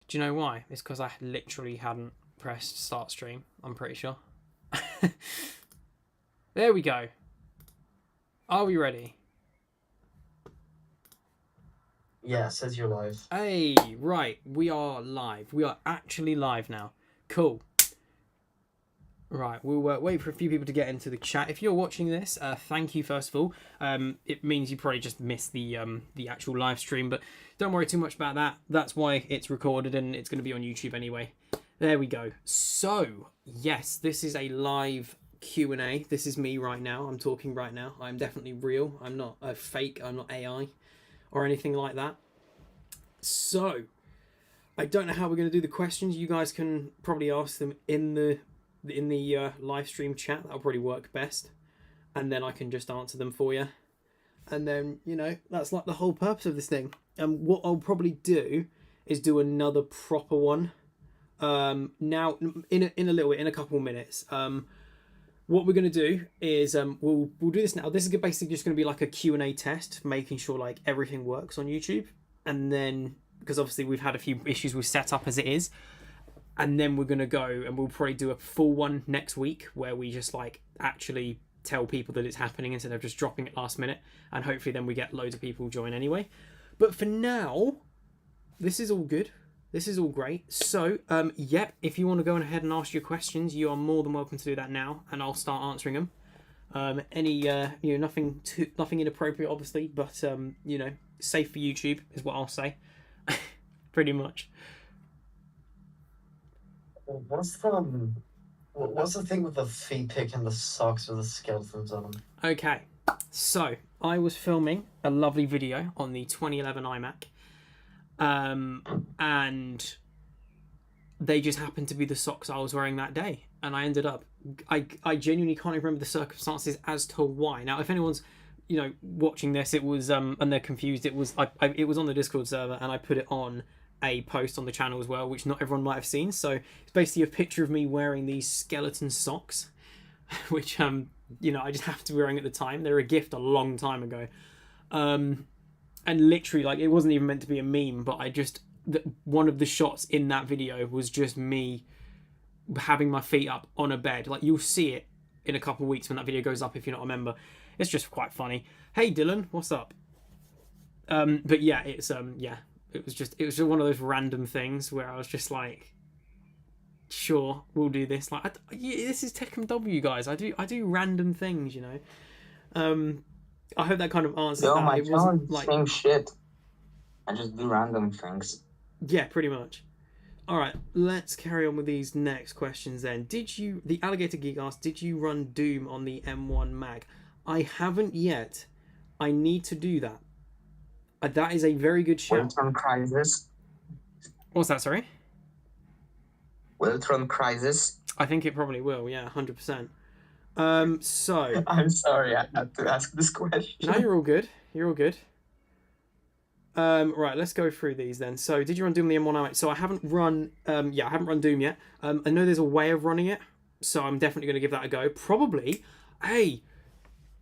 Do you know why? It's because I literally hadn't pressed start stream, I'm pretty sure. There we go. Are we ready? Yeah, it says you're live. Hey, right. We are live. We are actually live now. Cool. Right, we'll wait for a few people to get into the chat. If you're watching this, thank you first of all. It means you probably just missed the actual live stream, but don't worry too much about that. That's why it's recorded and it's going to be on YouTube anyway. There we go. So, yes, this is a live Q&A. This is me right now. I'm talking right now. I'm definitely real. I'm not a fake. I'm not AI or anything like that. So, I don't know how we're going to do the questions. You guys can probably ask them in the live stream chat. That'll probably work best, and then I can just answer them for you, and then that's like the whole purpose of this thing. And what I'll probably do is do another proper one now in a little bit, in a couple of minutes. What we're going to do is we'll do this now. This is basically just going to be like a Q&A test, making sure like everything works on YouTube, and then because obviously we've had a few issues with setup as it is. And then we're going to go and we'll probably do a full one next week where we just like actually tell people that it's happening instead of just dropping it last minute. And hopefully then we get loads of people join anyway. But for now, this is all good. This is all great. So, yep, if you want to go ahead and ask your questions, you are more than welcome to do that now. And I'll start answering them. Nothing inappropriate, obviously. But, safe for YouTube is what I'll say. Pretty much. What's the thing with the feet pic and the socks with the skeletons on them? Okay, so I was filming a lovely video on the 2011 iMac, and they just happened to be the socks I was wearing that day, and I ended up, I genuinely can't even remember the circumstances as to why. Now, if anyone's watching this, it was and they're confused, it was on the Discord server, and I put it on a post on the channel as well, which not everyone might have seen. So it's basically a picture of me wearing these skeleton socks, which I just happened to be wearing at the time. They're a gift a long time ago, and literally like it wasn't even meant to be a meme, but one of the shots in that video was just me having my feet up on a bed. Like you'll see it in a couple of weeks when that video goes up if you're not a member. It's just quite funny. Hey Dylan, what's up? But yeah, it's It was just one of those random things where I was just like, sure, we'll do this. Like, this is TechMW, guys. I do random things, I hope that kind of answers that. My it wasn't like same shit. I just do random things. Yeah, pretty much. All right, let's carry on with these next questions then. The Alligator Geek asked, did you run Doom on the M1 Mag? I haven't yet. I need to do that. That is a very good shout. Will it run Crysis? What's that, sorry? Will it run Crysis? I think it probably will, yeah, 100%. So... I'm sorry, I had to ask this question. No, you're all good. You're all good. Right, let's go through these then. So, did you run Doom on the M1 iMac? So, I haven't run... I haven't run Doom yet. I know there's a way of running it, so I'm definitely going to give that a go. Probably... Hey,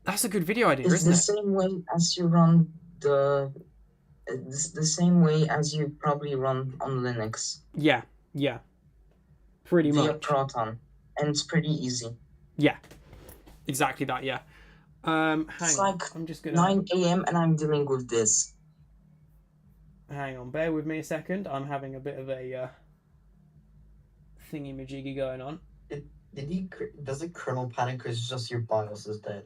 that's a good video idea, isn't it? It's the same way as you run the same way as you probably run on Linux. Yeah. Pretty via much. Proton, and it's pretty easy. Yeah, exactly that. Yeah. It's like I'm just gonna 9 a.m. and I'm dealing with this. Hang on, bear with me a second. I'm having a bit of a thingy-majiggy going on. Does it kernel panic, or is it just your BIOS is dead?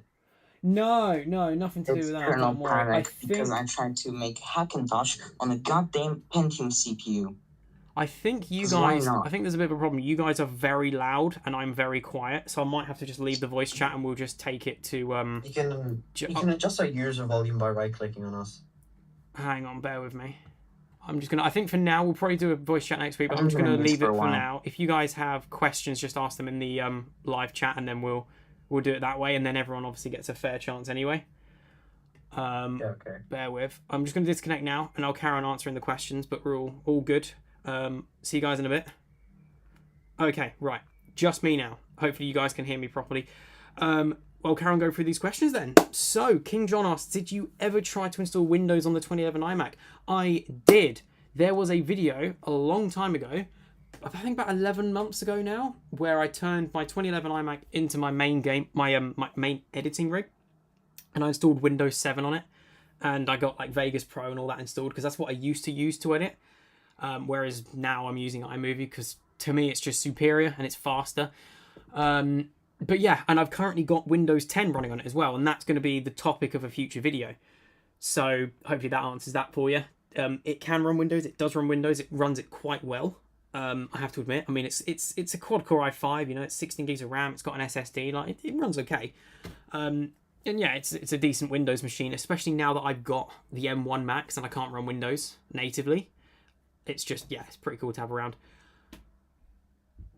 No, nothing to do It's with that. kernel Don't worry. panic because I tried to make Hackintosh on a goddamn Pentium CPU. I think you Why guys. not? I think there's a bit of a problem. You guys are very loud, and I'm very quiet, so I might have to just leave the voice chat, and we'll just take it to You can adjust our user volume by right-clicking on us. Hang on, bear with me. I'm just gonna. I think for now we'll probably do a voice chat next week, but I'm I'm just gonna doing this leave it for a for while. now. If you guys have questions, just ask them in the live chat, and then we'll do it that way, and then everyone obviously gets a fair chance anyway. Okay. Bear with. I'm just gonna disconnect now, and I'll carry on answering the questions, but we're all good. See you guys in a bit. Okay, right. Just me now. Hopefully you guys can hear me properly. Well, carry on going through these questions then. So, King John asks, did you ever try to install Windows on the 2011 iMac? I did. There was a video a long time ago, I think about 11 months ago now, where I turned my 2011 iMac into my main game, my main editing rig, and I installed Windows 7 on it, and I got like Vegas Pro and all that installed because that's what I used to use to edit. Whereas now I'm using iMovie because to me it's just superior and it's faster. But yeah, and I've currently got Windows 10 running on it as well, and that's going to be the topic of a future video. So hopefully that answers that for you. It can run Windows. It does run Windows. It runs it quite well. I have to admit. I mean, it's a quad core i5. You know, it's 16 gigs of RAM. It's got an SSD. Like it runs okay. And yeah, it's a decent Windows machine, especially now that I've got the M1 Max and I can't run Windows natively. It's just, yeah, it's pretty cool to have around.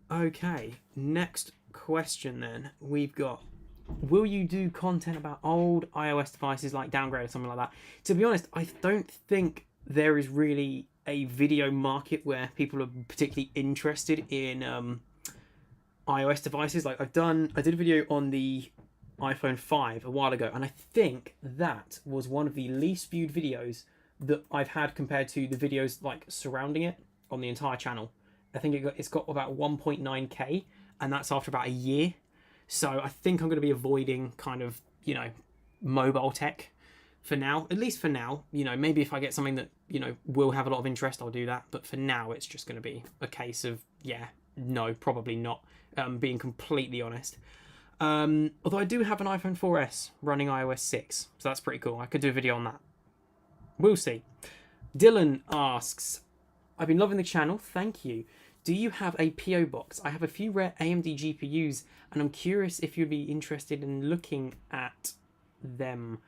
Okay, next question then. We've got, will you do content about old iOS devices like downgrade or something like that? To be honest, I don't think there is really a video market where people are particularly interested in iOS devices. Like I did a video on the iPhone 5 a while ago, and I think that was one of the least viewed videos that I've had compared to the videos like surrounding it on the entire channel. I think it's got about 1.9k, and that's after about a year. So I think I'm going to be avoiding kind of, you know, mobile tech for now, at least for now. You know, maybe if I get something that, you know, will have a lot of interest, I'll do that. But for now, it's just going to be a case of, yeah, no, probably not, being completely honest. Although I do have an iPhone 4S running iOS 6, so that's pretty cool. I could do a video on that. We'll see. Dylan asks, I've been loving the channel, thank you. Do you have a PO box? I have a few rare AMD GPUs, and I'm curious if you'd be interested in looking at them.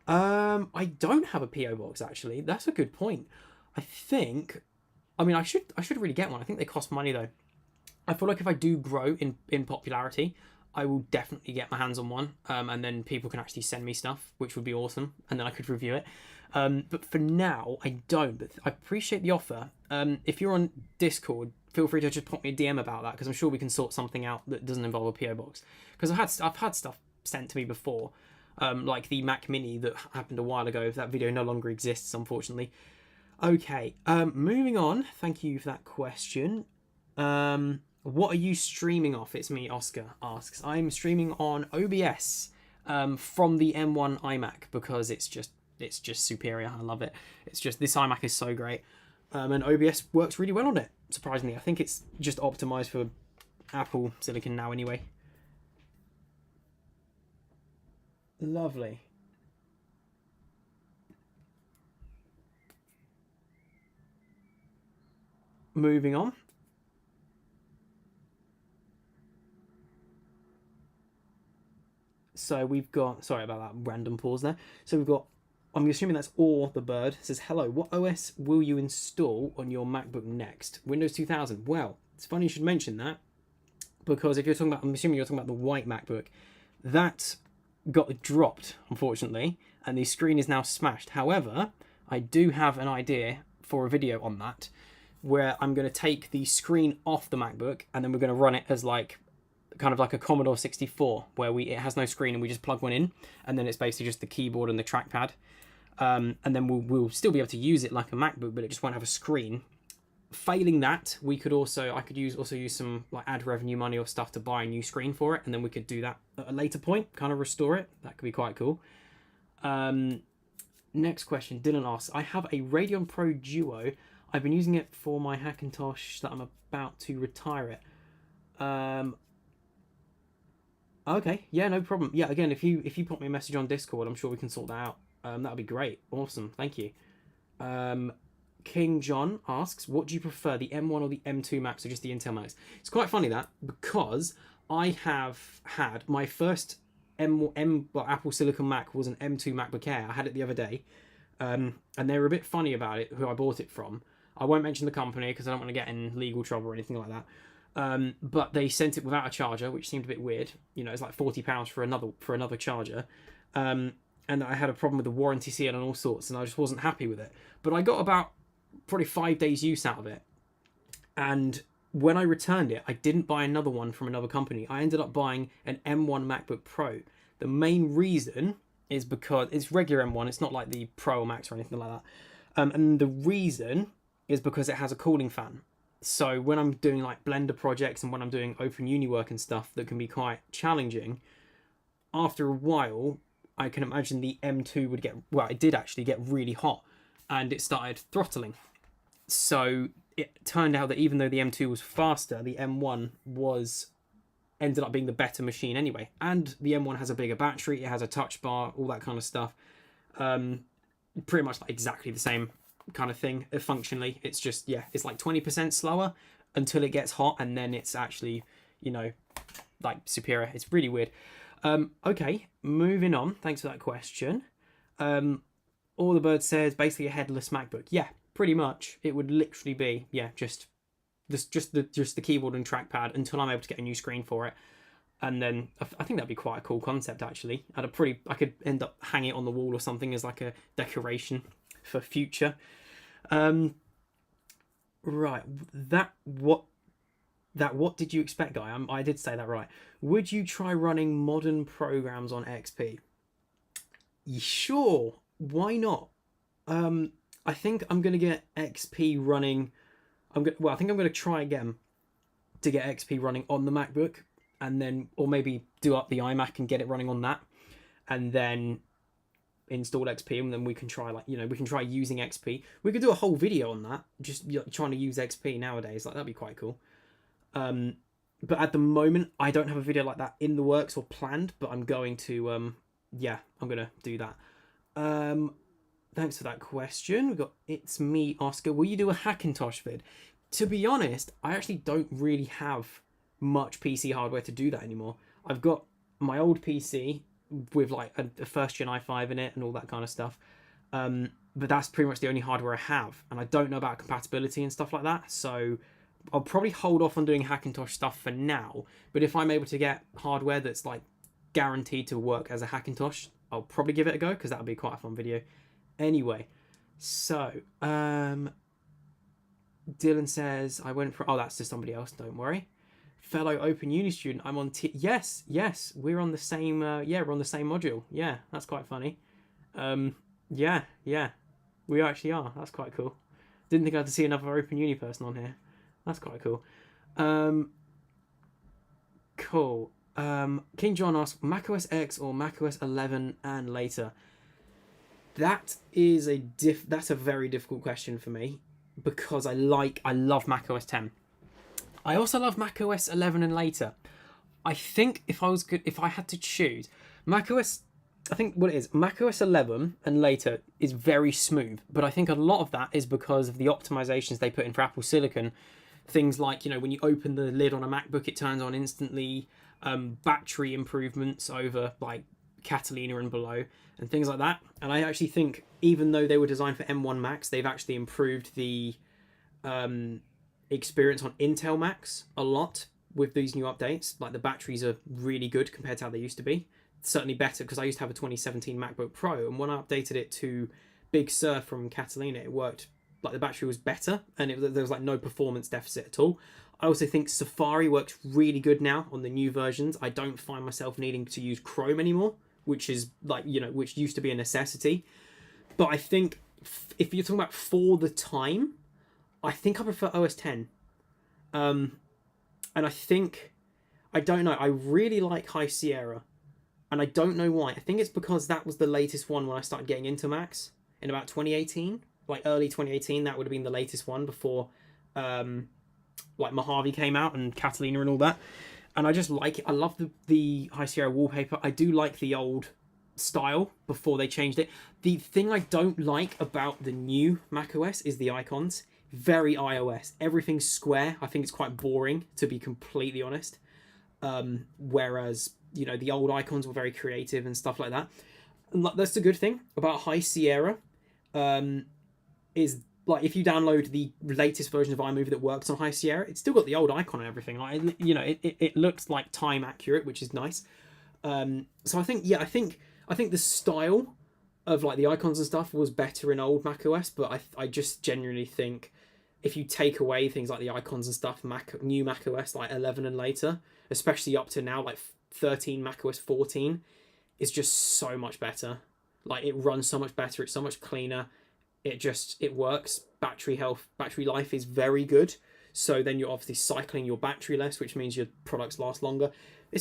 I don't have a PO box actually. That's a good point. I think, I mean, I should really get one. I think they cost money though. I feel like if I do grow in popularity, I will definitely get my hands on one, and then people can actually send me stuff, which would be awesome, and then I could review it. But for now, I don't. But I appreciate the offer. If you're on Discord, feel free to just pop me a DM about that, because I'm sure we can sort something out that doesn't involve a PO box. Because I've had stuff sent to me before, like the Mac Mini that happened a while ago. That video no longer exists, unfortunately. Okay, moving on. Thank you for that question. What are you streaming off? It's me, Oscar asks. I'm streaming on OBS from the M1 iMac because it's just superior. I love it. It's just, this iMac is so great. And OBS works really well on it, surprisingly. I think it's just optimized for Apple Silicon now anyway. Lovely. Moving on. So we've got, sorry about that random pause there. So we've got, I'm assuming that's Or the Bird, says, hello, what OS will you install on your MacBook next? Windows 2000. Well, it's funny you should mention that, because if you're talking about, I'm assuming you're talking about the white MacBook, that got dropped, unfortunately, and the screen is now smashed. However, I do have an idea for a video on that, where I'm going to take the screen off the MacBook, and then we're going to run it as like, kind of like a Commodore 64, where it has no screen and we just plug one in, and then it's basically just the keyboard and the trackpad. And then we'll still be able to use it like a MacBook, but it just won't have a screen. Failing that, I could also use some like ad revenue money or stuff to buy a new screen for it, and then we could do that at a later point, kind of restore it. That could be quite cool. Next question, Dylan asks, I have a Radeon Pro Duo. I've been using it for my Hackintosh that I'm about to retire it. Okay, yeah, no problem. Yeah, again, if you put me a message on Discord, I'm sure we can sort that out. That'd be great. Awesome, thank you. King John asks, what do you prefer, the M1 or the M2 Max, or just the Intel Max? It's quite funny that, because I have had my first Apple Silicon Mac was an M2 MacBook Air. I had it the other day, and they were a bit funny about it, who I bought it from. I won't mention the company because I don't want to get in legal trouble or anything like that. But they sent it without a charger, which seemed a bit weird. You know, it's like £40 for another charger. And I had a problem with the warranty seal and all sorts, and I just wasn't happy with it. But I got about probably 5 days use out of it. And when I returned it, I didn't buy another one from another company. I ended up buying an M1 MacBook Pro. The main reason is because it's regular M1. It's not like the Pro or Max or anything like that. And the reason is because it has a cooling fan. So when I'm doing like Blender projects and when I'm doing Open Uni work and stuff that can be quite challenging, after a while, I can imagine the M2 would get, well, it did actually get really hot and it started throttling. So it turned out that even though the M2 was faster, the M1 ended up being the better machine anyway. And the M1 has a bigger battery, it has a touch bar, all that kind of stuff. Pretty much like exactly the same kind of thing functionally. It's just, yeah, it's like 20% slower until it gets hot, and then it's actually, you know, like superior. It's really weird. Okay, moving on. Thanks for that question. All the Bird says basically a headless MacBook. Yeah, pretty much. It would literally be, yeah, just the keyboard and trackpad until I'm able to get a new screen for it. And then I think that'd be quite a cool concept actually. I could end up hanging it on the wall or something as like a decoration for future. Right, what did you expect, guy? I did say that right. Would you try running modern programs on XP? Sure, why not? I think I'm gonna get XP running. I think I'm gonna try again to get XP running on the MacBook, and then, or maybe do up the iMac and get it running on that, and then install XP, and then we can try we can try using XP. We could do a whole video on that, just trying to use XP nowadays. Like that'd be quite cool. But at the moment, I don't have a video like that in the works or planned, but I'm going to I'm gonna do that. Thanks for that question. We've got It's Me Oscar. Will you do a Hackintosh vid? To be honest, I actually don't really have much PC hardware to do that anymore. I've got my old PC with like a first gen i5 in it and all that kind of stuff. But that's pretty much the only hardware I have, and I don't know about compatibility and stuff like that. So I'll probably hold off on doing Hackintosh stuff for now. But if I'm able to get hardware that's like guaranteed to work as a Hackintosh, I'll probably give it a go, because that would be quite a fun video. Anyway, so Dylan says I went for. Oh, that's to somebody else. Don't worry. Fellow Open Uni student, I'm on yes, we're on the same we're on the same module. Yeah, that's quite funny. Yeah, we actually are. That's quite cool. Didn't think I had to see another Open Uni person on here. That's quite cool. Cool. King John asks, macOS X or macOS 11 and later? That is that's a very difficult question for me, because I love macOS 10. I also love macOS 11 and later. I think if I had to choose, macOS, I think what it is, macOS 11 and later is very smooth, but I think a lot of that is because of the optimizations they put in for Apple Silicon. Things like, when you open the lid on a MacBook, it turns on instantly, battery improvements over like Catalina and below, and things like that. And I actually think, even though they were designed for M1 Macs, they've actually improved the experience on Intel Macs a lot with these new updates. Like the batteries are really good compared to how they used to be. Certainly better, because I used to have a 2017 MacBook Pro, and when I updated it to Big Sur from Catalina, it worked. Like the battery was better, and there was like no performance deficit at all. I also think Safari works really good now on the new versions. I don't find myself needing to use Chrome anymore, which is like, which used to be a necessity. But I think if you're talking about for the time, I think I prefer OS 10. And I think, I don't know, I really like High Sierra, and I don't know why. I think it's because that was the latest one when I started getting into Macs in about 2018. Like early 2018, that would have been the latest one before like Mojave came out and Catalina and all that. And I just like it. I love the High Sierra wallpaper. I do like the old style before they changed it. The thing I don't like about the new macOS is the icons. Very iOS. Everything's square. I think it's quite boring, to be completely honest. Whereas, the old icons were very creative and stuff like that. And that's the good thing about High Sierra. Is like, if you download the latest version of iMovie that works on High Sierra, it's still got the old icon and everything. Like, it looks like time accurate, which is nice. So I think the style of like the icons and stuff was better in old macOS, but I just genuinely think if you take away things like the icons and stuff, new macOS like 11 and later, especially up to now like 13 macOS 14, is just so much better. Like, it runs so much better. It's so much cleaner. it works. Battery health, battery life is very good. So then you're obviously cycling your battery less, which means your products last longer.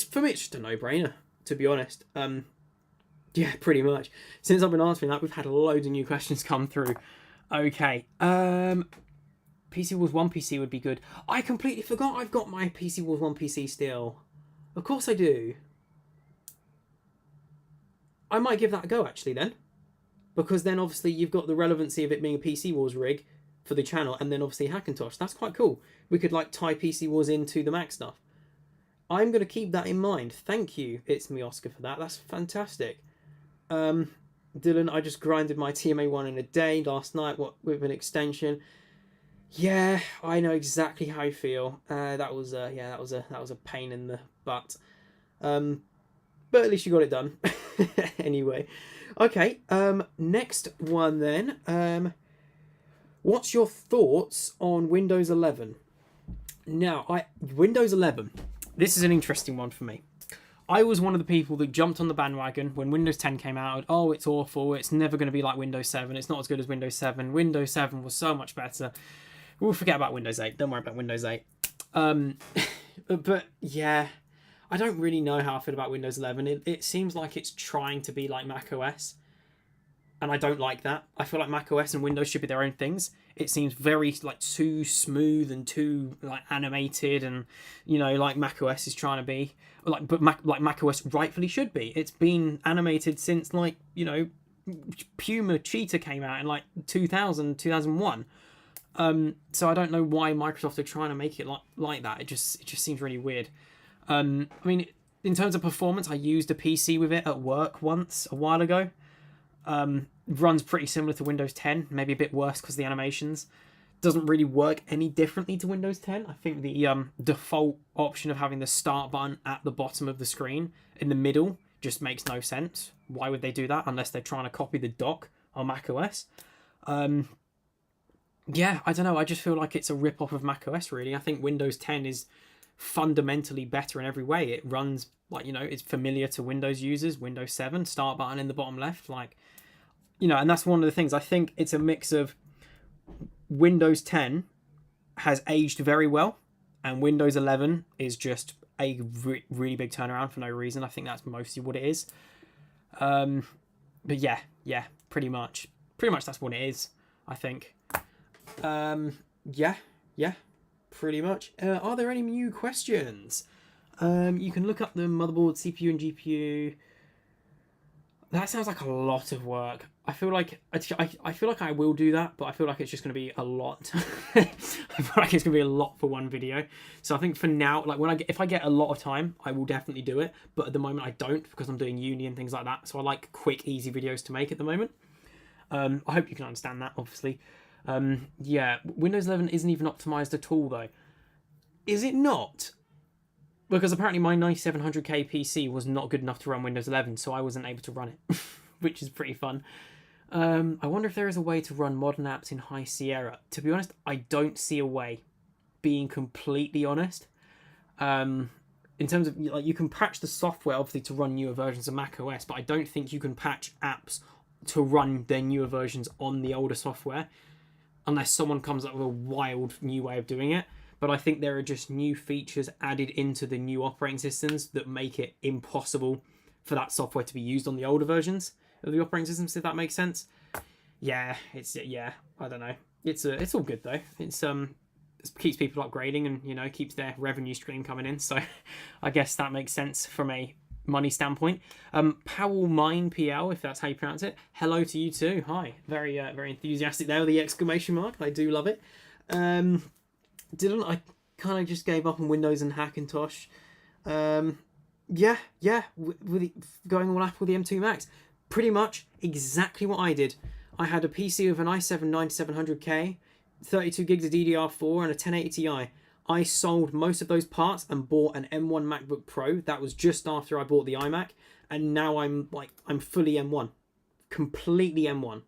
For me, it's just a no-brainer, to be honest. Yeah, pretty much. Since I've been answering that, we've had loads of new questions come through. Okay. PC Wars 1 PC would be good. I completely forgot I've got my PC Wars 1 PC still. Of course I do. I might give that a go, actually, then. Because then, obviously, you've got the relevancy of it being a PC Wars rig for the channel, and then, obviously, Hackintosh. That's quite cool. We could, like, tie PC Wars into the Mac stuff. I'm going to keep that in mind. Thank you, It's Me Oscar, for that. That's fantastic. Dylan, I just grinded my TMA1 in a day last night with an extension. Yeah, I know exactly how you feel. That was a pain in the butt. But at least you got it done. Anyway. Okay, next one then. What's your thoughts on Windows 11? Now, Windows 11, this is an interesting one for me. I was one of the people that jumped on the bandwagon when Windows 10 came out. Oh, it's awful. It's never going to be like Windows 7. It's not as good as Windows 7. Windows 7 was so much better. We'll forget about Windows 8. Don't worry about Windows 8. But yeah, I don't really know how I feel about Windows 11. It seems like it's trying to be like Mac OS. And I don't like that. I feel like Mac OS and Windows should be their own things. It seems very like too smooth and too like animated, and like Mac OS is trying to be but Mac OS rightfully should be. It's been animated since Puma Cheetah came out in like 2000, 2001. So I don't know why Microsoft are trying to make it like that. It just seems really weird. I mean, in terms of performance, I used a PC with it at work once a while ago. Runs pretty similar to Windows 10, maybe a bit worse because the animations doesn't really work any differently to Windows 10. I think the default option of having the start button at the bottom of the screen in the middle just makes no sense. Why would they do that unless they're trying to copy the dock on macOS? Yeah, I don't know. I just feel like it's a rip-off of macOS, really. I think Windows 10 is fundamentally better in every way. It runs it's familiar to Windows users. Windows 7, start button in the bottom left, and that's one of the things. I think it's a mix of Windows 10 has aged very well, and Windows 11 is just a really big turnaround for no reason. I think that's mostly what it is. But yeah, pretty much that's what it is, I think. Yeah, pretty much. Are there any new questions? You can look up the motherboard, CPU, and GPU. That sounds like a lot of work. I feel like I will do that, but I feel like it's just going to be a lot. I feel like it's going to be a lot for one video. So I think for now, if I get a lot of time, I will definitely do it. But at the moment, I don't, because I'm doing uni and things like that. So I like quick, easy videos to make at the moment. I hope you can understand that, obviously. Yeah, Windows 11 isn't even optimized at all, though. Is it not? Because apparently my 9700K PC was not good enough to run Windows 11, so I wasn't able to run it, which is pretty fun. I wonder if there is a way to run modern apps in High Sierra. To be honest, I don't see a way, being completely honest. In terms of, you can patch the software, obviously, to run newer versions of macOS, but I don't think you can patch apps to run their newer versions on the older software, unless someone comes up with a wild new way of doing it. But I think there are just new features added into the new operating systems that make it impossible for that software to be used on the older versions of the operating systems, if that makes sense. Yeah, I don't know. It's all good though. It keeps people upgrading and keeps their revenue stream coming in. So I guess that makes sense from a money standpoint. Powell Mine PL, if that's how you pronounce it. Hello to you too. Hi. Very enthusiastic there with the exclamation mark. I do love it. Dylan, I kind of just gave up on Windows and Hackintosh. With going all Apple with the M2 Max. Pretty much exactly what I did. I had a PC with an i7 9700K, 32 gigs of DDR4 and a 1080 Ti. I sold most of those parts and bought an M1 MacBook Pro. That was just after I bought the iMac, and now I'm fully M1. Completely M1.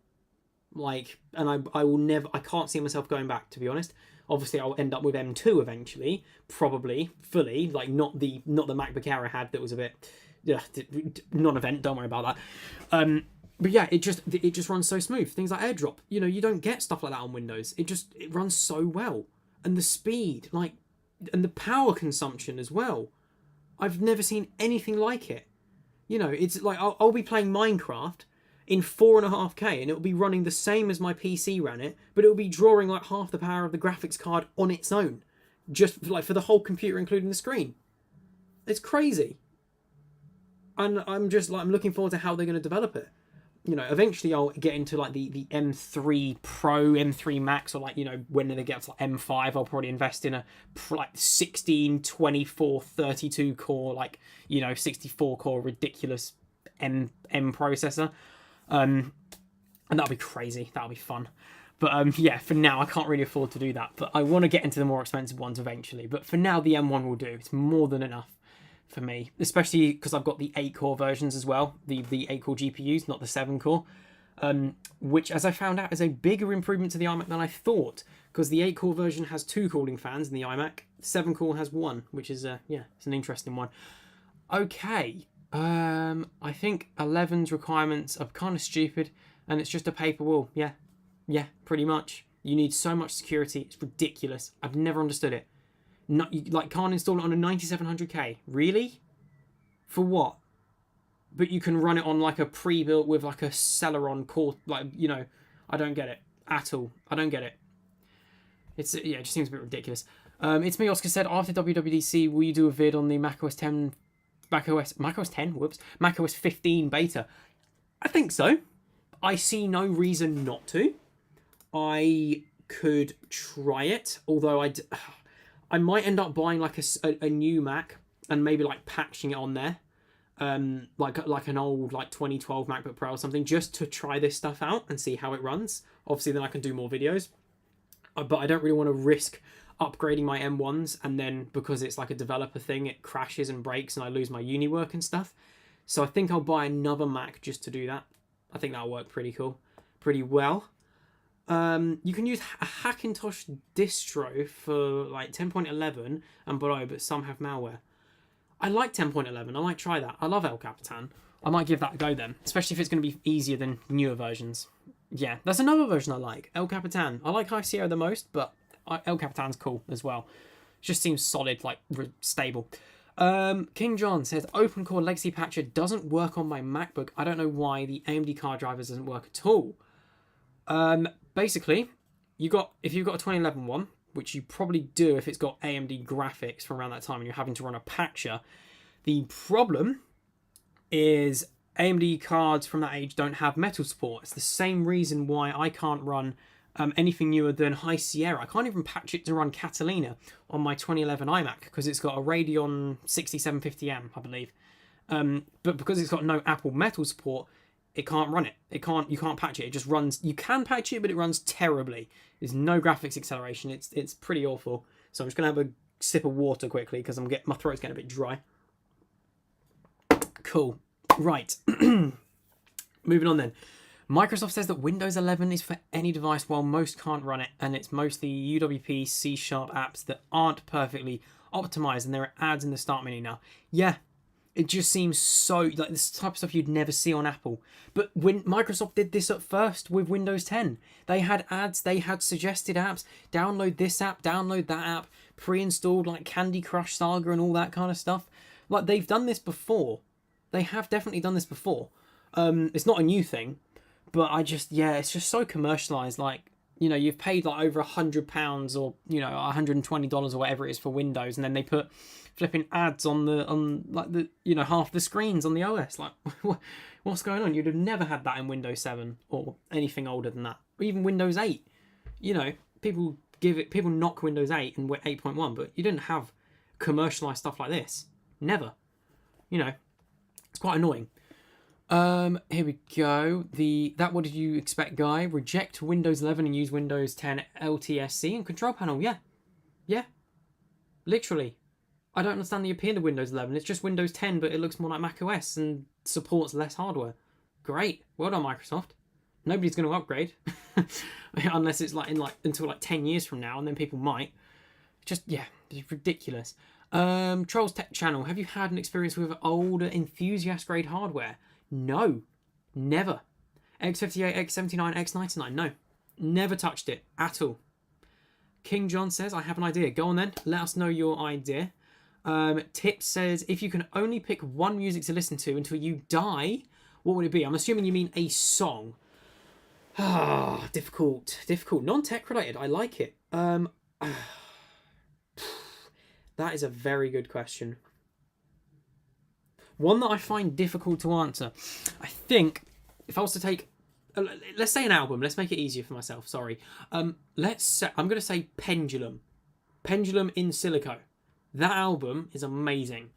And I can't see myself going back, to be honest. Obviously, I'll end up with M2 eventually, probably fully, not the MacBook Air I had that was a bit non-event. Don't worry about that. But yeah, it just runs so smooth. Things like AirDrop, you know, you don't get stuff like that on Windows. It runs so well, and the speed, like, and the power consumption as well. I've never seen anything like it. You know, it's like I'll be playing Minecraft in 4.5K and it'll be running the same as my PC ran it, but it'll be drawing like half the power of the graphics card on its own, just like for the whole computer, including the screen. It's crazy. And I'm looking forward to how they're going to develop it. You know, eventually I'll get into like the M3 Pro, M3 Max, or like, you know, when they get to like M5, I'll probably invest in a like 16, 24, 32 core, like, you know, 64 core ridiculous M processor. And that'll be crazy. That'll be fun. But yeah, for now I can't really afford to do that. But I want to get into the more expensive ones eventually. But for now, the M1 will do. It's more than enough for me, especially because I've got the 8-core versions as well, the 8-core GPUs, not the 7-core, which, as I found out, is a bigger improvement to the iMac than I thought, because the 8-core version has 2 cooling fans in the iMac, 7-core has 1, which is, yeah, it's an interesting one. Okay, I think 11's requirements are kind of stupid, and it's just a paper wall. Yeah, pretty much. You need so much security, it's ridiculous. I've never understood it. Not, you like can't install it on a 9700K. Really? For what? But you can run it on like a pre-built with like a Celeron core, like, you know, I don't get it at all. I don't get it. It just seems a bit ridiculous. It's me, Oscar said, after WWDC, will you do a vid on the macOS 15 beta? I think so. I see no reason not to. I could try it, although I might end up buying like a new Mac and maybe like patching it on there, like an old like 2012 MacBook Pro or something, just to try this stuff out and see how it runs. Obviously, then I can do more videos, but I don't really want to risk upgrading my M1s and then, because it's like a developer thing, it crashes and breaks and I lose my uni work and stuff. So I think I'll buy another Mac just to do that. I think that'll work pretty well. You can use a Hackintosh distro for like 10.11 and below, but some have malware. I like 10.11. I might try that. I love El Capitan. I might give that a go then, especially if it's going to be easier than newer versions. Yeah, that's another version I like, El Capitan. I like High Sierra the most, but El Capitan's cool as well. It just seems solid, like stable. King John says, Open Core Legacy Patcher doesn't work on my MacBook. I don't know why. The AMD card drivers doesn't work at all. Basically, if you've got a 2011 one, which you probably do if it's got AMD graphics from around that time and you're having to run a patcher, the problem is AMD cards from that age don't have metal support. It's the same reason why I can't run anything newer than High Sierra. I can't even patch it to run Catalina on my 2011 iMac because it's got a Radeon 6750M, I believe. But because it's got no Apple metal support, it can't run it. You can't patch it. It just runs. You can patch it, but it runs terribly. There's no graphics acceleration. It's pretty awful. So I'm just gonna have a sip of water quickly because my throat's getting a bit dry. Cool. Right. Moving on then. Microsoft says that Windows 11 is for any device while most can't run it, and it's mostly UWP C# apps that aren't perfectly optimized, and there are ads in the start menu now. Yeah, it just seems so like this type of stuff you'd never see on Apple. But when Microsoft did this at first with Windows 10, they had ads, they had suggested apps, download this app, download that app, pre-installed like Candy Crush Saga and all that kind of stuff. Like, they've done this before. They have definitely done this before. It's not a new thing. But it's just so commercialized. Like, you know, you've paid like over £100 or, you know, $120 or whatever it is for Windows, and then they put flipping ads on like the, you know, half the screens on the OS. Like, what's going on? You'd have never had that in Windows 7 or anything older than that, or even Windows 8. You know, people knock Windows 8 and 8.1, but you didn't have commercialized stuff like this. Never. You know, it's quite annoying. Here we go. That what did you expect guy? Reject Windows 11 and use Windows 10 LTSC and control panel. Yeah. Literally. I don't understand the appeal of Windows 11. It's just Windows 10, but it looks more like macOS and supports less hardware. Great. Well done, Microsoft. Nobody's going to upgrade. Unless it's until 10 years from now, and then people might. It's ridiculous. Trolls Tech Channel. Have you had an experience with older enthusiast grade hardware? No, never. X58, X79, X99. No, never touched it at all. King John says, I have an idea. Go on then. Let us know your idea. Tips says, if you can only pick one music to listen to until you die, what would it be? I'm assuming you mean a song. Ah, difficult. Non-tech related. I like it. That is a very good question. One that I find difficult to answer. I think if I was to take, let's say an album. Let's make it easier for myself. Sorry. Let's say I'm going to say Pendulum. Pendulum in Silico. That album is amazing,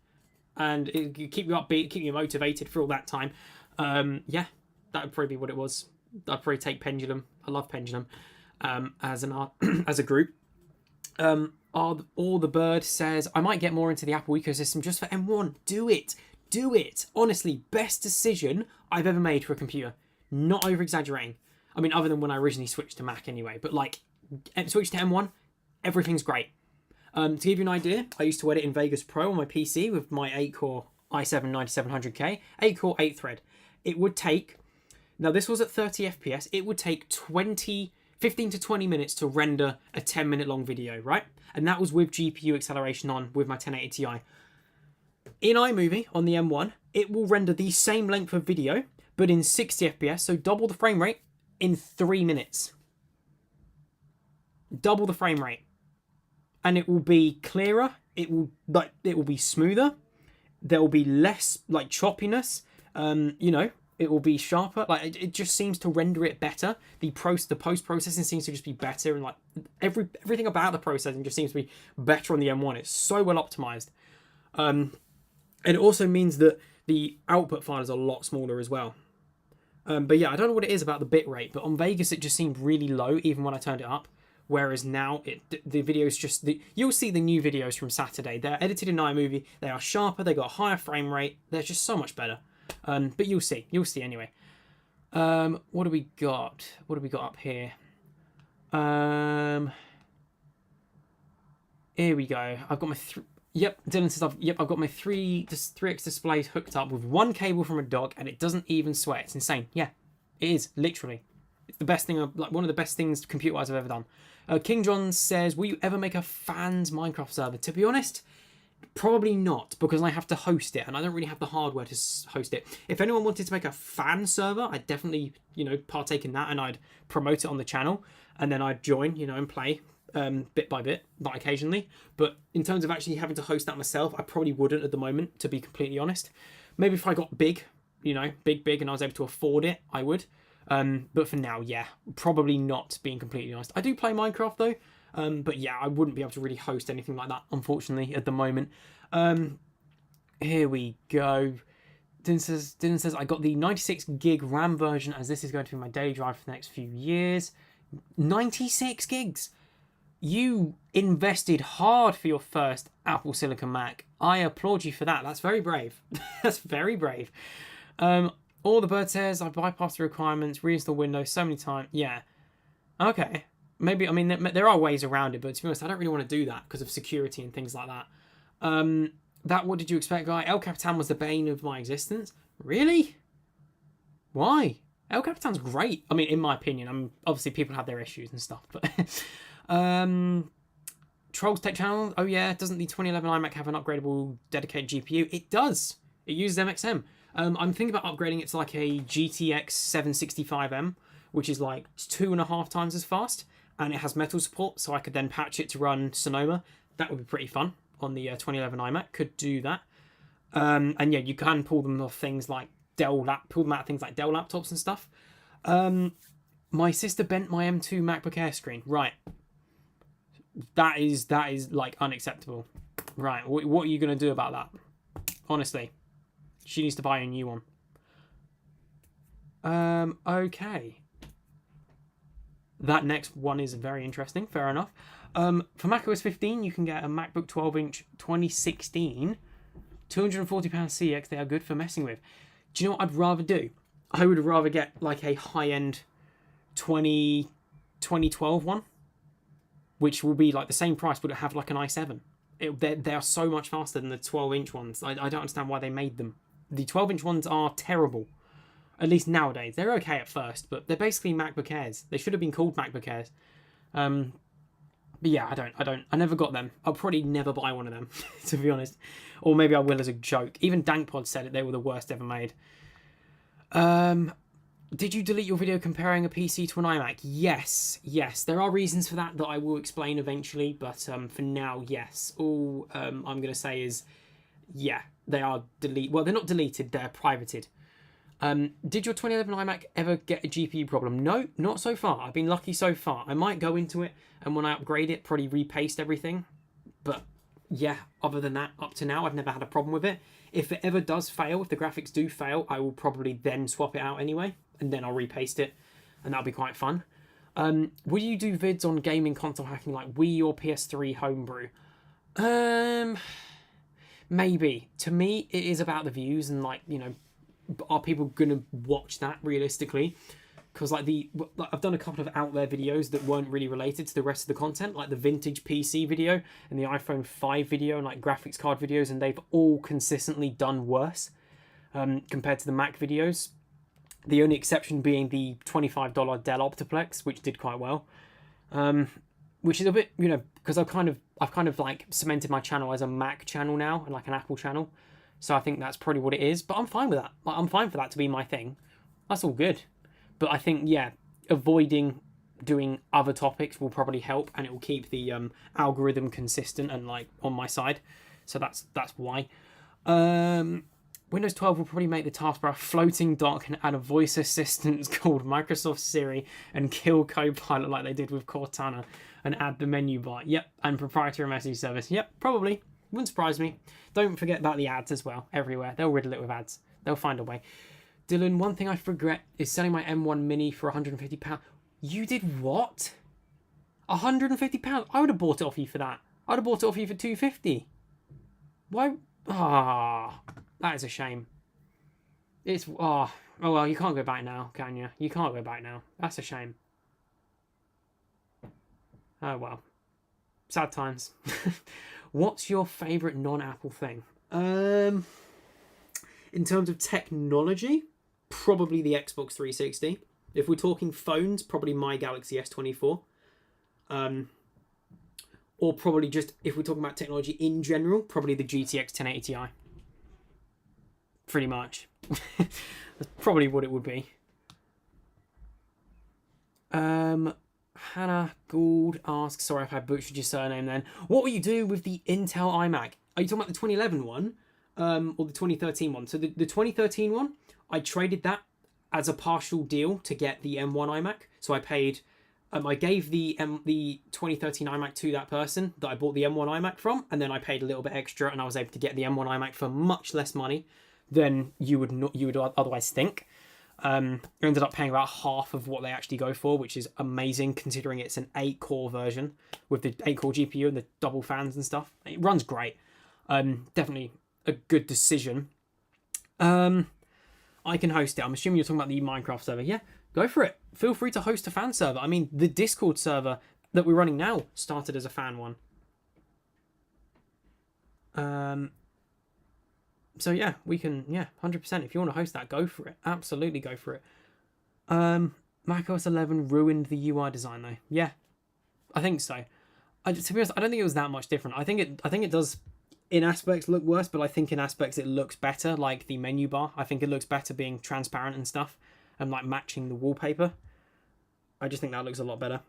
and it keep you upbeat, keep you motivated for all that time. Yeah, that would probably be what it was. I'd probably take Pendulum. I love Pendulum as an art, as a group. All the Bird says, I might get more into the Apple ecosystem just for M1. Do it. Honestly, best decision I've ever made for a computer. Not over exaggerating. I mean, other than when I originally switched to Mac anyway. But like, switched to M1, everything's great. To give you an idea, I used to edit in Vegas Pro on my PC with my 8-core i7-9700K, 8-core 8-thread. It would take, now this was at 30 FPS, it would take 15 to 20 minutes to render a 10-minute long video, right? And that was with GPU acceleration on with my 1080 Ti. In iMovie, on the M1, it will render the same length of video, but in 60 FPS, so double the frame rate, in 3 minutes. Double the frame rate. And it will be clearer, it will be smoother, there will be less like choppiness, it will be sharper. Like it just seems to render it better. The post-processing seems to just be better, and like everything about the processing just seems to be better on the M1. It's so well optimized. And it also means that the output file is a lot smaller as well. But yeah, I don't know what it is about the bit rate, but on Vegas it just seemed really low even when I turned it up. Whereas now the videos you'll see the new videos from Saturday. They're edited in iMovie. They are sharper. They got a higher frame rate. They're just so much better. But you'll see anyway. What do we got? What do we got up here? Here we go. I've got my Dylan says I've got my 3x displays hooked up with one cable from a dock, and it doesn't even sweat. It's insane. Yeah, it is literally. It's the best thing, one of the best things computer-wise I've ever done. King John says, will you ever make a fans Minecraft server? To be honest, probably not, because I have to host it, and I don't really have the hardware to host it. If anyone wanted to make a fan server, I'd definitely, partake in that, and I'd promote it on the channel, and then I'd join, and play bit by bit, not occasionally. But in terms of actually having to host that myself, I probably wouldn't at the moment, to be completely honest. Maybe if I got big, big, and I was able to afford it, I would. But for now, yeah, probably not, being completely honest. I do play Minecraft though, but yeah, I wouldn't be able to really host anything like that, unfortunately, at the moment. Here we go. Dylan says, I got the 96 gig RAM version, as this is going to be my daily drive for the next few years. 96 gigs! You invested hard for your first Apple Silicon Mac. I applaud you for that. That's very brave. That's very brave. All the Bird says, I bypassed the requirements, reinstall Windows so many times. Yeah. Okay. Maybe, I mean, there are ways around it, but to be honest, I don't really want to do that because of security and things like that. What did you expect, guy? El Capitan was the bane of my existence. Really? Why? El Capitan's great. I mean, in my opinion. Obviously, people have their issues and stuff, but... Trolls Tech Channel. Oh, yeah. Doesn't the 2011 iMac have an upgradable dedicated GPU? It does. It uses MXM. I'm thinking about upgrading it to like a GTX 765M, which is like 2.5 times as fast, and it has metal support, so I could then patch it to run Sonoma. That would be pretty fun on the 2011 iMac. Could do that. And yeah, you can pull them off things like pull them out of things like Dell laptops and stuff. My sister bent my M2 MacBook Air screen. Right. That is like unacceptable. Right. What are you going to do about that? Honestly. She needs to buy a new one. Okay. That next one is very interesting. Fair enough. For macOS 15, you can get a MacBook 12-inch 2016, £240 CX. They are good for messing with. Do you know what I'd rather do? I would rather get like a high-end 2012 one, which will be like the same price, but it have like an i7. They are so much faster than the 12-inch ones. I don't understand why they made them. The 12-inch ones are terrible. At least nowadays. They're okay at first, but they're basically MacBook Airs. They should have been called MacBook Airs. But yeah, I never got them. I'll probably never buy one of them, to be honest. Or maybe I will as a joke. Even Dankpod said it, they were the worst ever made. Did you delete your video comparing a PC to an iMac? Yes. There are reasons for that I will explain eventually, but for now, yes. All I'm going to say is, yeah, they are deleted. Well, they're not deleted, they're privated. Did your 2011 iMac ever get a GPU problem? No, not so far. I've been lucky so far. I might go into it, and when I upgrade it, probably repaste everything. But yeah, other than that, up to now, I've never had a problem with it. If it ever does fail, if the graphics do fail, I will probably then swap it out anyway, and then I'll repaste it, and that'll be quite fun. Will you do vids on gaming console hacking like Wii or PS3 homebrew? Maybe. To me, it is about the views and, like, you know, are people gonna watch that realistically? Because like I've done a couple of out there videos that weren't really related to the rest of the content, like the vintage PC video and the iPhone 5 video and like graphics card videos, and they've all consistently done worse compared to the Mac videos. The only exception being the $25 Dell Optiplex, which did quite well, which is a bit, you know, because I've kind of like cemented my channel as a Mac channel now and like an Apple channel. So I think that's probably what it is. But I'm fine with that. Like, I'm fine for that to be my thing. That's all good. But I think, yeah, avoiding doing other topics will probably help, and it will keep the algorithm consistent and like on my side. So that's why. Windows 12 will probably make the taskbar a floating dock and add a voice assistant called Microsoft Siri and kill Copilot like they did with Cortana and add the menu bar. Yep, and proprietary message service. Yep, probably. Wouldn't surprise me. Don't forget about the ads as well, everywhere. They'll riddle it with ads. They'll find a way. Dylan, one thing I regret is selling my M1 Mini for £150. You did what? £150? I would have bought it off you for that. I'd have bought it off you for £250. Why? That is a shame. It's, oh well, you can't go back now, can you? You can't go back now. That's a shame. Oh well. Sad times. What's your favourite non-Apple thing? In terms of technology, probably the Xbox 360. If we're talking phones, probably my Galaxy S24. Or probably just, if we're talking about technology in general, probably the GTX 1080 Ti. Pretty much. That's probably what it would be. Hannah Gould asks, sorry if I butchered your surname then. What will you do with the Intel iMac? Are you talking about the 2011 one? Or the 2013 one? So the 2013 one, I traded that as a partial deal to get the M1 iMac. So I paid, I gave the 2013 iMac to that person that I bought the M1 iMac from, and then I paid a little bit extra, and I was able to get the M1 iMac for much less money than you would otherwise think. I ended up paying about half of what they actually go for, which is amazing considering it's an 8-core version with the 8-core GPU and the double fans and stuff. It runs great. Definitely a good decision. I can host it. I'm assuming you're talking about the Minecraft server. Yeah, go for it. Feel free to host a fan server. I mean, the Discord server that we're running now started as a fan one. So yeah, we can, 100%. If you want to host that, go for it. Absolutely go for it. macOS 11 ruined the UI design though. Yeah, I think so. To be honest, I don't think it was that much different. I think it does in aspects look worse, but I think in aspects it looks better, like the menu bar. I think it looks better being transparent and stuff and like matching the wallpaper. I just think that looks a lot better.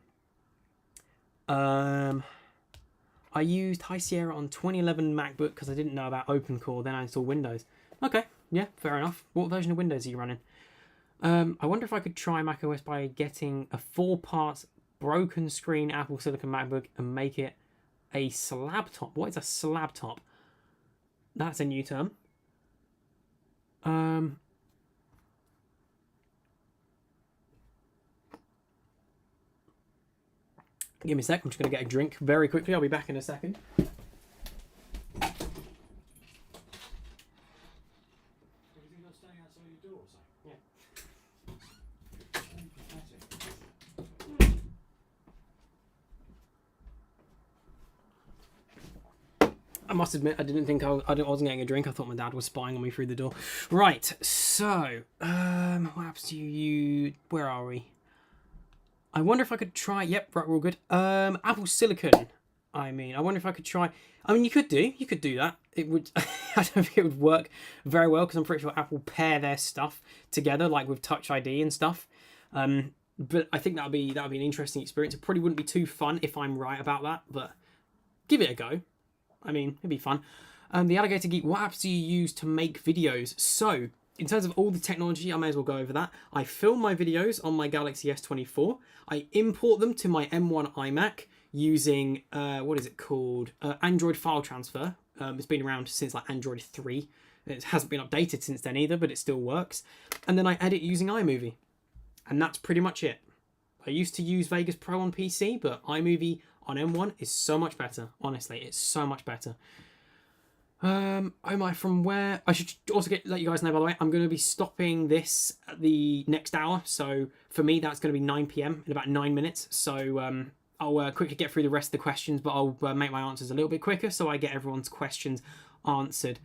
I used High Sierra on 2011 MacBook because I didn't know about OpenCore. Then I installed Windows. Okay, yeah, fair enough. What version of Windows are you running? I wonder if I could try macOS by getting a 4-part broken screen Apple Silicon MacBook and make it a slab top. What is a slab top? That's a new term. Give me a sec. I'm just going to get a drink very quickly. I'll be back in a second. I must admit, I didn't think I wasn't getting a drink. I thought my dad was spying on me through the door. Right, so, what apps do you... Where are we? I wonder if I could try... Yep, right, we're all good. Apple Silicon. I mean, I wonder if I could try... I mean, you could do that. It would... I don't think it would work very well, because I'm pretty sure Apple pair their stuff together, like with Touch ID and stuff. But I think that would be an interesting experience. It probably wouldn't be too fun if I'm right about that, but give it a go. I mean, it'd be fun. The Alligator Geek, what apps do you use to make videos? So, in terms of all the technology, I may as well go over that. I film my videos on my Galaxy S24. I import them to my M1 iMac using, what is it called? Android file transfer. It's been around since like Android 3. It hasn't been updated since then either, but it still works. And then I edit using iMovie. And that's pretty much it. I used to use Vegas Pro on PC, but iMovie on M1 is so much better. Honestly, it's so much better. Oh my, from where? I should also let you guys know, by the way, I'm going to be stopping this at the next hour. So for me, that's going to be 9 p.m. in about 9 minutes. So I'll quickly get through the rest of the questions, but I'll make my answers a little bit quicker so I get everyone's questions answered.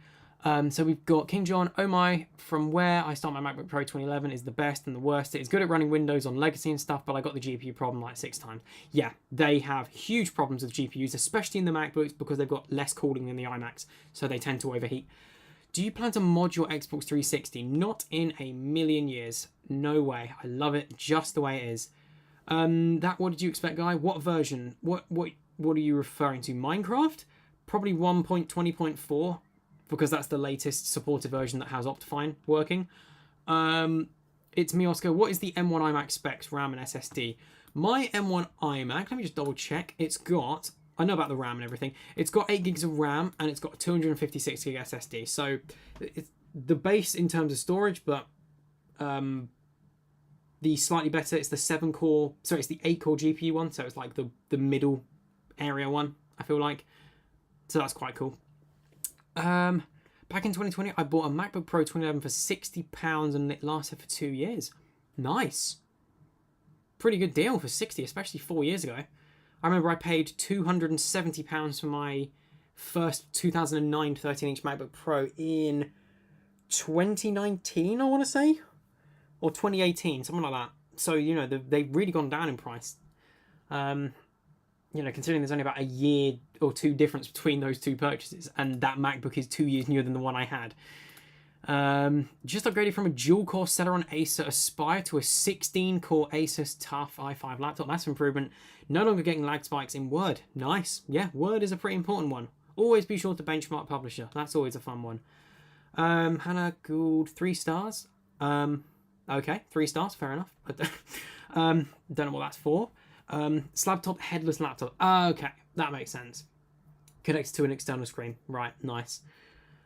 So we've got King John, oh my, from where I start my MacBook Pro 2011 is the best and the worst. It's good at running Windows on legacy and stuff, but I got the GPU problem like 6 times. Yeah, they have huge problems with GPUs, especially in the MacBooks, because they've got less cooling than the iMacs, so they tend to overheat. Do you plan to mod your Xbox 360? Not in a million years. No way. I love it just the way it is. What did you expect, guy? What version? What are you referring to? Minecraft? Probably 1.20.4. because that's the latest supported version that has Optifine working. It's me, Oscar. What is the M1 iMac specs, RAM and SSD? My M1 iMac, let me just double check. It's got, I know about the RAM and everything. It's got 8 gigs of RAM and it's got 256 gig SSD. So it's the base in terms of storage, but the slightly better, it's the 7-core, sorry, it's the 8-core GPU one. So it's like the middle area one, I feel like. So that's quite cool. Back in 2020, I bought a MacBook Pro 2011 for £60 and it lasted for 2 years. Nice. Pretty good deal for 60, especially 4 years ago. I remember I paid £270 for my first 2009 13-inch MacBook Pro in 2019, I want to say, or 2018, something like that. So, you know, they've really gone down in price. You know, considering there's only about a year or two difference between those two purchases, and that MacBook is 2 years newer than the one I had. Just upgraded from a dual-core Celeron Acer Aspire to a 16-core Asus TUF i5 laptop. That's an improvement. No longer getting lag spikes in Word. Nice. Yeah, Word is a pretty important one. Always be sure to benchmark publisher. That's always a fun one. Hannah Gould, 3 stars. Okay, 3 stars, fair enough. Don't know what that's for. Slab top headless laptop. Okay, that makes sense. Connects to an external screen. Right, nice.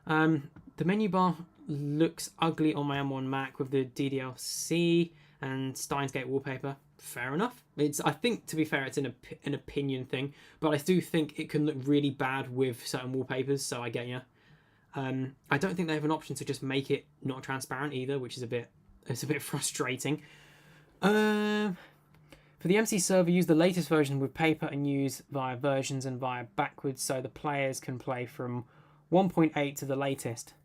The menu bar looks ugly on my M1 Mac with the DDLC and Steins Gate wallpaper. Fair enough. I think, to be fair, it's an opinion thing, but I do think it can look really bad with certain wallpapers, so I get you. I don't think they have an option to just make it not transparent either, which is a bit frustrating. For the MC server, use the latest version with paper and use via versions and via backwards so the players can play from 1.8 to the latest.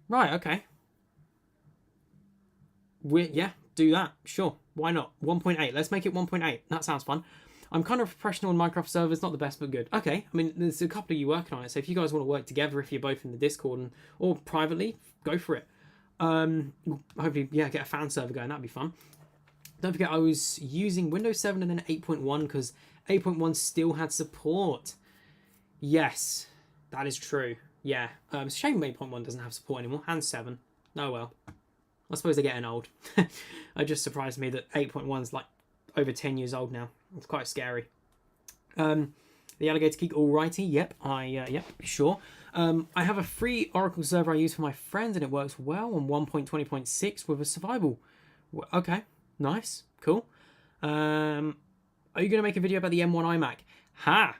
Right, okay. Yeah, do that. Sure, why not? 1.8. Let's make it 1.8. That sounds fun. I'm kind of professional in Minecraft servers, not the best, but good. Okay, I mean, there's a couple of you working on it, so if you guys want to work together, if you're both in the Discord or privately, go for it. Hopefully, yeah, get a fan server going. That'd be fun. Don't forget, I was using Windows 7 and then 8.1 because 8.1 still had support. Yes, that is true. Yeah, it's a shame 8.1 doesn't have support anymore, and 7. Oh well. I suppose they're getting old. It just surprised me that 8.1 is like over 10 years old now. It's quite scary. The Alligator Geek, alrighty. Yep, yep, sure. I have a free Oracle server I use for my friends, and it works well on 1.20.6 with a survival. Okay. Nice, cool. Are you going to make a video about the M1 iMac? Ha!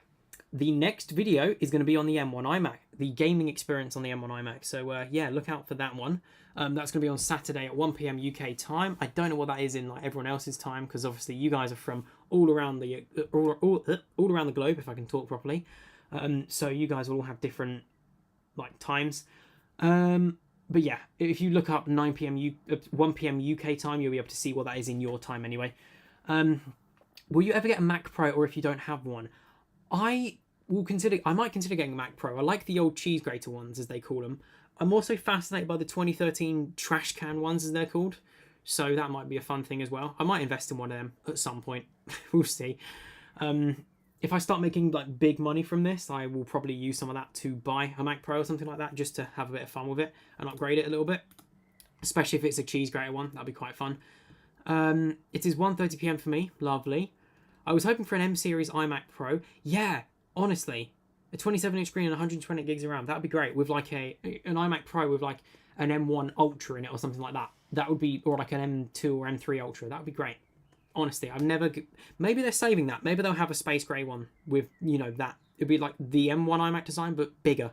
The next video is going to be on the M1 iMac, the gaming experience on the M1 iMac. So yeah, look out for that one. That's going to be on Saturday at 1 p.m. UK time. I don't know what that is in like everyone else's time because obviously you guys are from all around the globe, if I can talk properly. So you guys will all have different like times. But yeah, if you look up 9 p.m. 1 p.m. UK time, you'll be able to see what that is in your time anyway. Will you ever get a Mac Pro, or if you don't have one? I might consider getting a Mac Pro. I like the old cheese grater ones, as they call them. I'm also fascinated by the 2013 trash can ones, as they're called. So that might be a fun thing as well. I might invest in one of them at some point. We'll see. If I start making like big money from this, I will probably use some of that to buy a Mac Pro or something like that, just to have a bit of fun with it and upgrade it a little bit. Especially if it's a cheese grater one, that'd be quite fun. It is 1:30 p.m. for me. Lovely. I was hoping for an M series iMac Pro. Yeah, honestly, a 27-inch screen and 120 gigs of RAM. That'd be great with like an iMac Pro with like an M1 Ultra in it or something like that. That would be, or like an M2 or M3 Ultra. That would be great. Honestly, maybe they're saving that. Maybe they'll have a space grey one with, that. It'd be like the M1 iMac design, but bigger.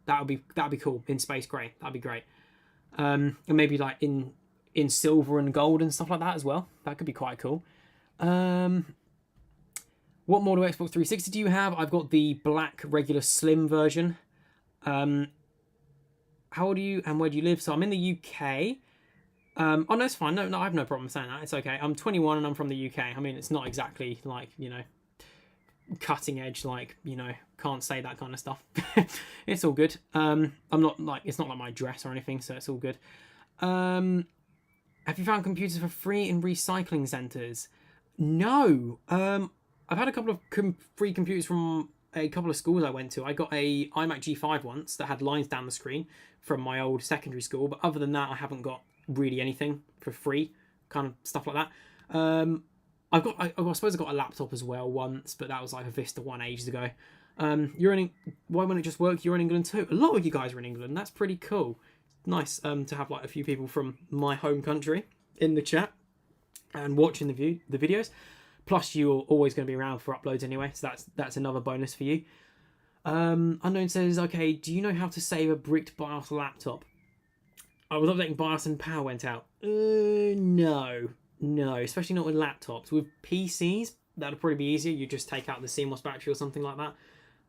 That'd be cool in space grey. That'd be great. And maybe like in silver and gold and stuff like that as well. That could be quite cool. What model Xbox 360 do you have? I've got the black regular slim version. How old are you and where do you live? So I'm in the UK. Oh no, it's fine. No, I have no problem saying that. It's okay. I'm 21 and I'm from the UK. I mean, it's not exactly like, cutting edge, like, can't say that kind of stuff. It's all good. I'm not like, it's not like my dress or anything, so it's all good. Have you found computers for free in recycling centres? No. I've had a couple of free computers from a couple of schools I went to. I got a iMac G5 once that had lines down the screen from my old secondary school, but other than that, I haven't got really anything for free, kind of stuff like that. I suppose I got a laptop as well once, but that was like a Vista one ages ago. Why wouldn't it just work? You're in England too. A lot of you guys are in England. That's pretty cool. Nice to have like a few people from my home country in the chat and watching the videos. Plus, you're always going to be around for uploads anyway, so that's another bonus for you. Unknown says, okay, do you know how to save a bricked BIOS laptop? I was updating BIOS and power went out. No, especially not with laptops. With PCs, that'll probably be easier. You just take out the CMOS battery or something like that.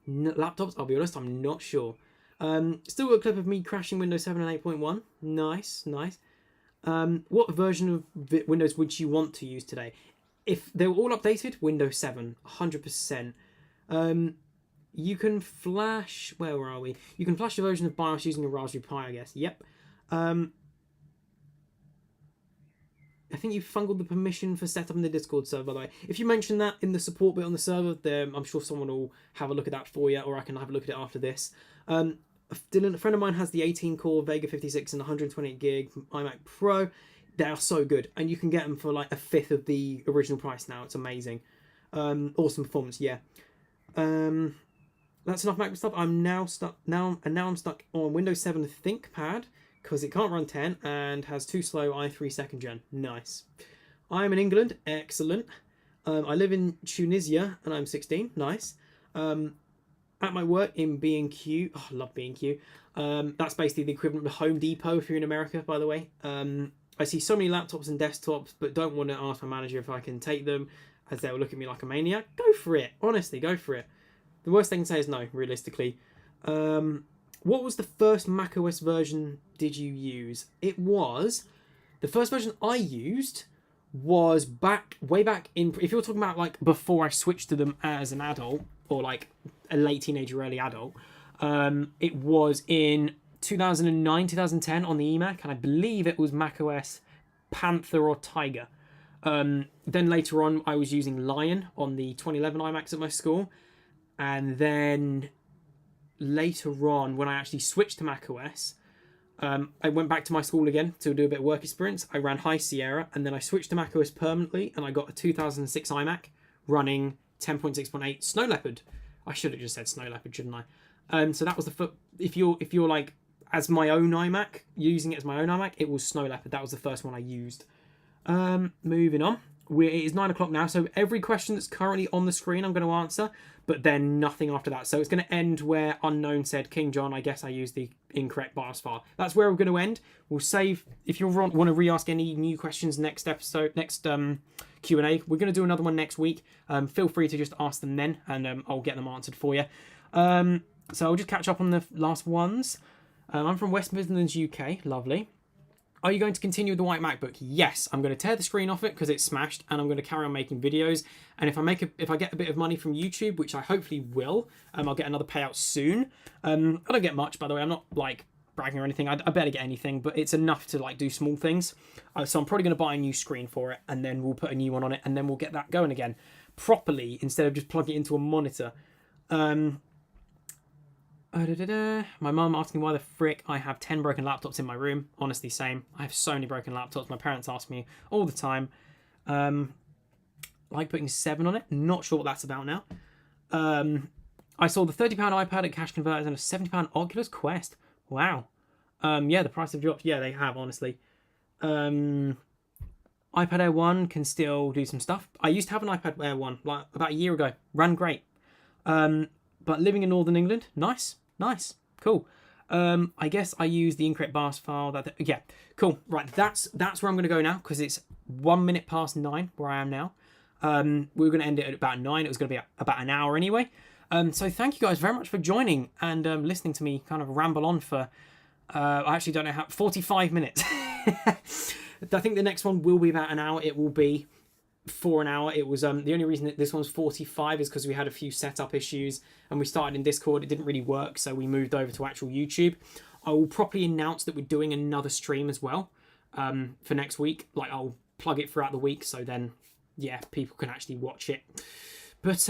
Laptops, I'll be honest, I'm not sure. Still got a clip of me crashing Windows 7 and 8.1. Nice. What version of Windows would you want to use today? If they were all updated, Windows 7, 100%. You can flash... Where are we? You can flash a version of BIOS using a Raspberry Pi, I guess. Yep. I think you fungled the permission for setup in the Discord server, by the way. If you mention that in the support bit on the server, then I'm sure someone will have a look at that for you, or I can have a look at it after this. Dylan, a friend of mine has the 18-core Vega 56 and 128 gig iMac Pro. They are so good, and you can get them for like a fifth of the original price now. It's amazing. Awesome performance, yeah. That's enough Mac stuff. I'm now stuck on Windows 7 ThinkPad because it can't run 10 and has too slow i3 second gen. Nice. I'm in England. Excellent. I live in Tunisia and I'm 16. Nice. At my work in B&Q. Oh, I love B&Q. That's basically the equivalent of Home Depot if you're in America, by the way. I see so many laptops and desktops, but don't want to ask my manager if I can take them, as they'll look at me like a maniac. Go for it. Honestly, go for it. The worst they can say is no, realistically. What was the first macOS version did you use? It was... The first version I used was way back in... If you're talking about, like, before I switched to them as an adult, or, like, a late teenager, early adult, it was in 2009, 2010 on the eMac, and I believe it was macOS Panther or Tiger. Then later on, I was using Lion on the 2011 iMacs at my school, and then later on, when I actually switched to macOS, I went back to my school again to do a bit of work experience. I ran High Sierra, and then I switched to macOS permanently, and I got a 2006 iMac running 10.6.8 Snow Leopard. I should have just said Snow Leopard, shouldn't I? So that was if you're like as my own iMac, using it as my own iMac, it was Snow Leopard. That was the first one I used. Moving on. It is 9 o'clock now, so every question that's currently on the screen I'm going to answer, but then nothing after that. So it's going to end where Unknown said, King John, I guess I used the incorrect BIOS file. That's where we're going to end. We'll save, if you want to re-ask any new questions next episode, next Q&A, we're going to do another one next week. Feel free to just ask them then, and I'll get them answered for you. So I'll just catch up on the last ones. I'm from West Midlands, UK. Lovely. Are you going to continue with the white MacBook? Yes, I'm going to tear the screen off it because it's smashed, and I'm going to carry on making videos. And if I get a bit of money from YouTube, which I hopefully will, I'll get another payout soon. I don't get much, by the way. I'm not like bragging or anything. I barely get anything, but it's enough to like do small things. So I'm probably going to buy a new screen for it, and then we'll put a new one on it, and then we'll get that going again properly instead of just plugging it into a monitor. My mum asking why the frick I have 10 broken laptops in my room. Honestly, same. I have so many broken laptops. My parents ask me all the time. Like putting 7 on it. Not sure what that's about now. I saw the £30 iPad at Cash Converters and a £70 Oculus Quest. Wow. Yeah, the price have dropped. Yeah, they have, honestly. iPad Air 1 can still do some stuff. I used to have an iPad Air 1 like about a year ago. Ran great. But living in Northern England, nice, cool. I guess I use the incorrect bars file. Yeah, cool. Right, that's where I'm going to go now because it's 1 minute past 9 where I am now. We were going to end it at about 9. It was going to be about an hour anyway. So thank you guys very much for joining and listening to me kind of ramble on for, I actually don't know how, 45 minutes. I think the next one will be about an hour. It will be for an hour. It was the only reason that this one's 45 is because we had a few setup issues and we started in Discord. It didn't really work, so we moved over to actual YouTube. I will properly announce that we're doing another stream as well for next week. Like I'll plug it throughout the week, so then yeah, people can actually watch it. But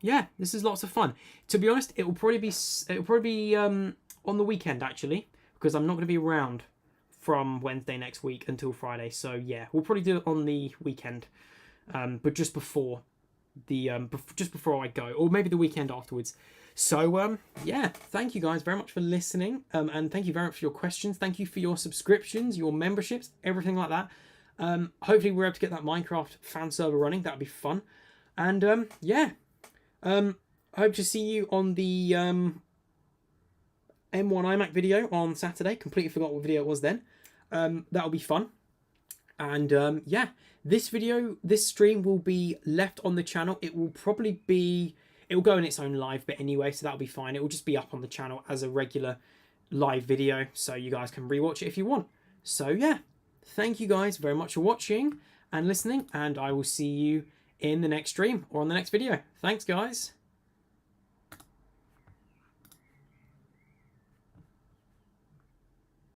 yeah, this is lots of fun. To be honest, it will probably be on the weekend actually, because I'm not going to be around from Wednesday next week until Friday. So yeah, we'll probably do it on the weekend, but just before I go, or maybe the weekend afterwards. So yeah, thank you guys very much for listening, and thank you very much for your questions. Thank you for your subscriptions, your memberships, everything like that. Hopefully we're able to get that Minecraft fan server running. That'd be fun. And yeah, I hope to see you on the M1 iMac video on Saturday. Completely forgot what video it was then. That'll be fun. And yeah, this stream will be left on the channel. It will go in its own live bit anyway, so that'll be fine. It will just be up on the channel as a regular live video, so you guys can rewatch it if you want. So yeah, thank you guys very much for watching and listening, and I will see you in the next stream or on the next video. Thanks, guys.